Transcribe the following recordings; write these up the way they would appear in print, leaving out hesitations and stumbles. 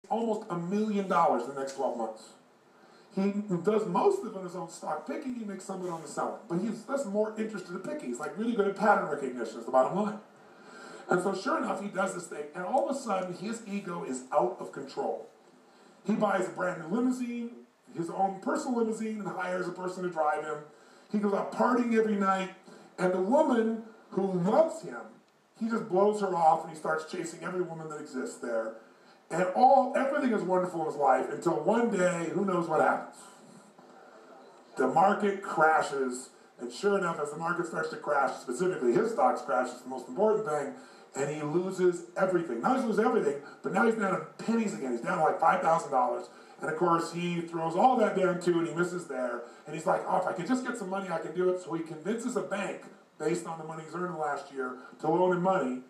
almost $1 million in the next 12 months. He does most of it on his own stock picking. He makes some of it on the selling. But he's just more interested in picking. He's like really good at pattern recognition is the bottom line. And so sure enough, he does this thing. And all of a sudden, his ego is out of control. He buys a brand new limousine, his own personal limousine, and hires a person to drive him. He goes out partying every night. And the woman who loves him, he just blows her off and he starts chasing every woman that exists there. And everything is wonderful in his life until one day, who knows what happens. The market crashes, and sure enough, as the market starts to crash, specifically his stocks crash, is the most important thing, and he loses everything. Not just loses everything, but now he's down to pennies again. He's down to like $5,000. And of course, he throws all that down too, and he misses there. And he's like, oh, if I could just get some money, I can do it. So he convinces a bank, based on the money he's earned last year, to loan him money.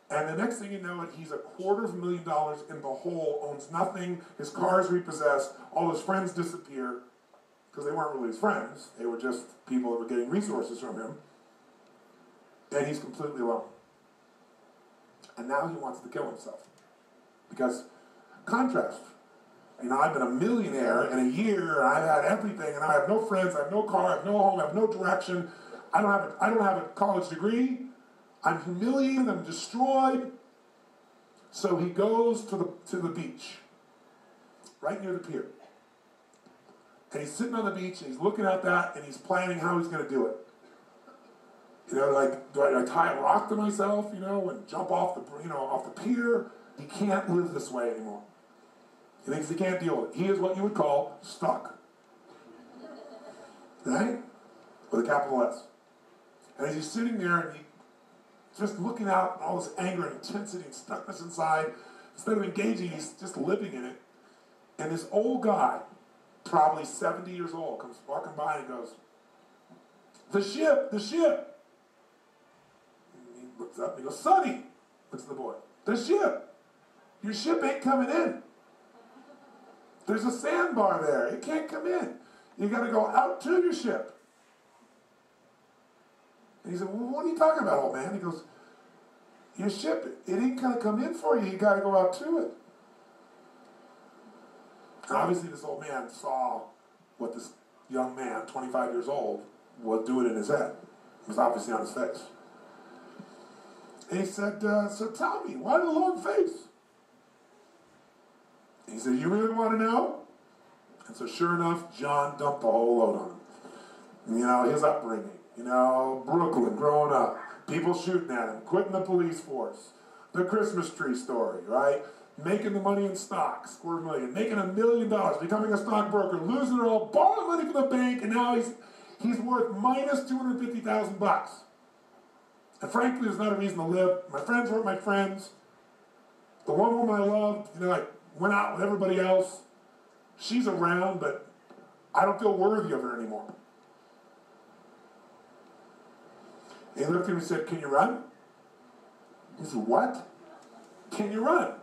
And the next thing you know, he's $250,000 in the hole, owns nothing, his car is repossessed, all his friends disappear, because they weren't really his friends, they were just people that were getting resources from him, and he's completely alone. And now he wants to kill himself. Because, contrast, I've been a millionaire in a year, and I've had everything, and I have no friends, I have no car, I have no home, I have no direction, I don't have a college degree, I'm humiliated, I'm destroyed. So he goes to the beach, right near the pier. And he's sitting on the beach, and he's looking at that, and he's planning how he's going to do it. Like, do I tie a rock to myself, and jump off the pier? He can't live this way anymore. He thinks he can't deal with it. He is what you would call stuck. Right? With a capital S. And as he's sitting there, and he's just looking out and all this anger and intensity and stuckness inside, instead of engaging, he's just living in it. And this old guy, probably 70 years old, comes walking by and goes, the ship! And he looks up and he goes, Sonny! Looks at the boy. The ship! Your ship ain't coming in. There's a sandbar there. It can't come in. You got to go out to your ship. And he said, well, what are you talking about, old man? He goes, your ship, it ain't going to come in for you. You got to go out to it. And obviously this old man saw what this young man, 25 years old, was doing in his head. It was obviously on his face. And he said, so tell me, why the long face? And he said, you really want to know? And so sure enough, John dumped the whole load on him. His upbringing. Brooklyn, growing up, people shooting at him, quitting the police force, the Christmas tree story, right? Making the money in stocks, $250,000, making $1 million, becoming a stockbroker, losing it all, borrowing money from the bank, and now he's worth minus $250,000. And frankly, there's not a reason to live. My friends weren't my friends. The one woman I loved, I went out with everybody else. She's around, but I don't feel worthy of her anymore. And he looked at him and said, can you run? He said, what? Can you run?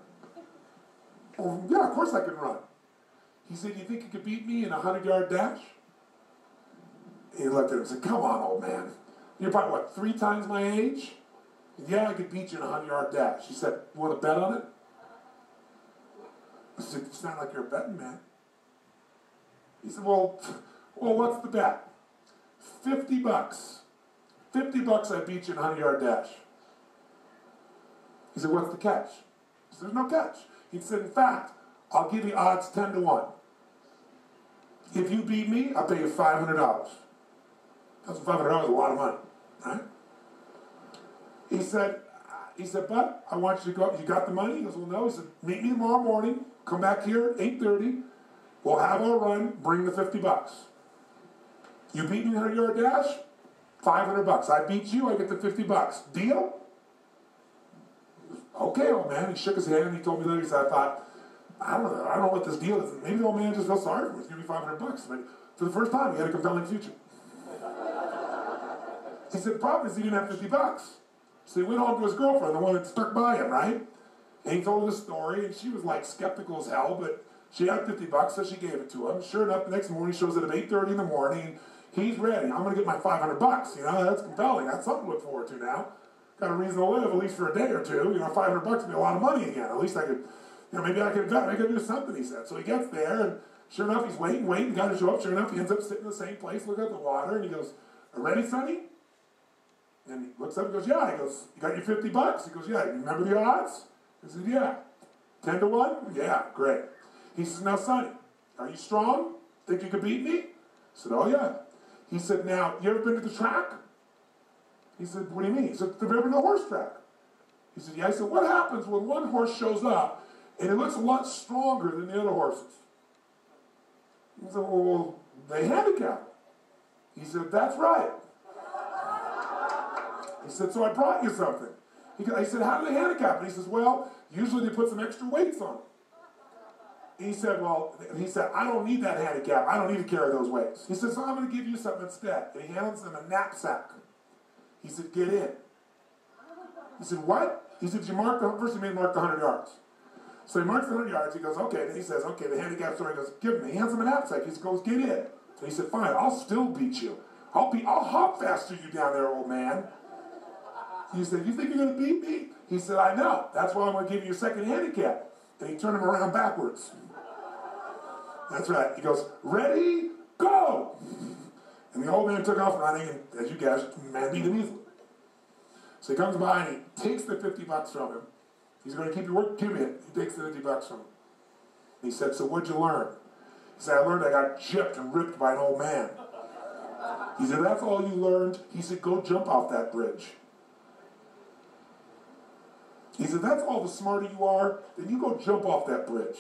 Well, yeah, of course I can run. He said, you think you could beat me in a 100-yard dash? And he looked at him and said, come on, old man. You're probably, 3 times my age? Yeah, I could beat you in a 100-yard dash. He said, you want to bet on it? I said, it's not like you're a betting man. He said, well, what's the bet? $50. $50 I beat you in a 100-yard dash. He said, what's the catch? He said, there's no catch. He said, in fact, I'll give you odds 10 to 1. If you beat me, I'll pay you $500. That's $500 is a lot of money, right? He said, but I want you to go, you got the money? He goes, well, no. He said, meet me tomorrow morning, come back here at 8:30, we'll have our run, bring the $50. You beat me in a 100-yard dash? $500. I beat you, I get the $50. Deal? Okay, old man. He shook his hand. He told me later. He said, I don't know what this deal is. Maybe the old man just felt sorry for me. He's giving me $500. But for the first time, he had a compelling future. He said the problem is he didn't have $50. So he went home to his girlfriend, the one that stuck by him, right? And he told her the story, and she was like skeptical as hell, but she had $50, so she gave it to him. Sure enough, the next morning he shows up at 8:30 in the morning. He's ready. I'm going to get my $500. That's compelling. That's something to look forward to now. Got a reason to live, at least for a day or two. $500 would be a lot of money again. At least I could maybe I can do something, he said. So he gets there, and sure enough, he's waiting, the guy to show up. Sure enough, he ends up sitting in the same place, looking at the water, and he goes, ready, Sonny? And he looks up and goes, yeah. He goes, you got your 50 bucks? He goes, yeah. You remember the odds? He said, yeah. 10 to 1? Yeah, great. He says, now, Sonny, are you strong? Think you could beat me? I said, oh, yeah. He said, now, you ever been to the track? He said, what do you mean? He said, have you ever been to the horse track? He said, yeah. I said, what happens when one horse shows up and it looks a lot stronger than the other horses? He said, well, they handicap him. He said, that's right. He said, so I brought you something. I said, how do they handicap him? He says, well, usually they put some extra weights on him. He said, I don't need that handicap. I don't need to carry those weights. He said, so I'm going to give you something instead. And he hands him a knapsack. He said, get in. He said, what? He said, first he made him mark the 100 yards. So he marks the 100 yards. He goes, okay. Then he says, okay, the handicap story goes, give me. He hands him a knapsack. He goes, get in. So he said, fine, I'll still beat you. I'll hop faster you down there, old man. He said, you think you're going to beat me? He said, I know. That's why I'm going to give you a second handicap. And he turned him around backwards. That's right. He goes, ready, go! And the old man took off running, and as you guess, the man beat him easily. So he comes by and he takes the 50 bucks from him. He's going to keep your work, give me it. He takes the 50 bucks from him. He said, so what'd you learn? He said, I learned I got gypped and ripped by an old man. He said, that's all you learned? He said, go jump off that bridge. He said, that's all the smarter you are, then you go jump off that bridge.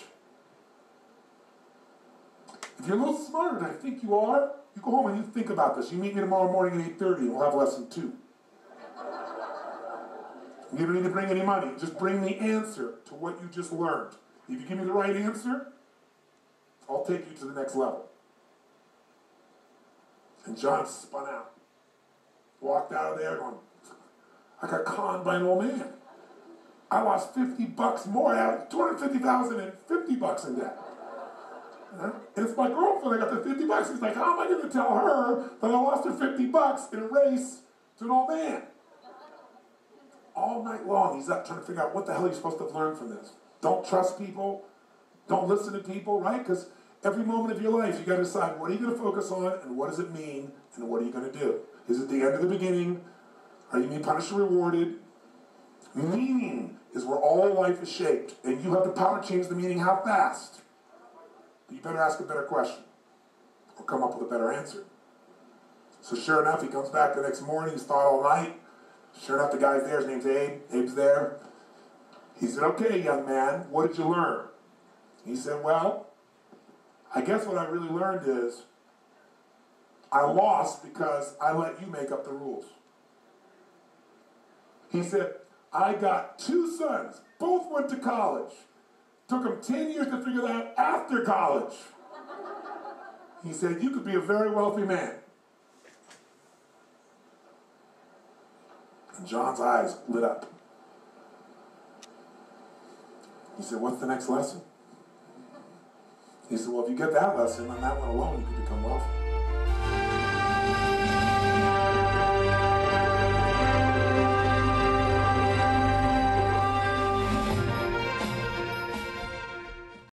If you're a little smarter than I think you are, you go home and you think about this. You meet me tomorrow morning at 8:30 and we'll have lesson 2. You don't need to bring any money. Just bring the answer to what you just learned. If you give me the right answer, I'll take you to the next level. And John spun out. Walked out of there going, I got conned by an old man. I lost 50 bucks more. I had 250,000 and 50 bucks in debt. And it's my girlfriend. I got the 50 bucks. He's like, how am I going to tell her that I lost her 50 bucks in a race to an old man? All night long, he's up trying to figure out what the hell he's supposed to have learned from this. Don't trust people. Don't listen to people, right? Because every moment of your life, you got to decide what are you going to focus on and what does it mean and what are you going to do? Is it the end of the beginning? Are you being punished or rewarded? Meaning is where all life is shaped, and you have the power to change the meaning how fast. But you better ask a better question or come up with a better answer. So sure enough, he comes back the next morning. He's thought all night. Sure enough, the guy's there. His name's Abe. Abe's there. He said, okay, young man, what did you learn? He said, well, I guess what I really learned is I lost because I let you make up the rules. He said, I got 2 sons. Both went to college. Took them 10 years to figure that out after college. He said, you could be a very wealthy man. And John's eyes lit up. He said, what's the next lesson? He said, well, if you get that lesson, on that one alone, you could become wealthy.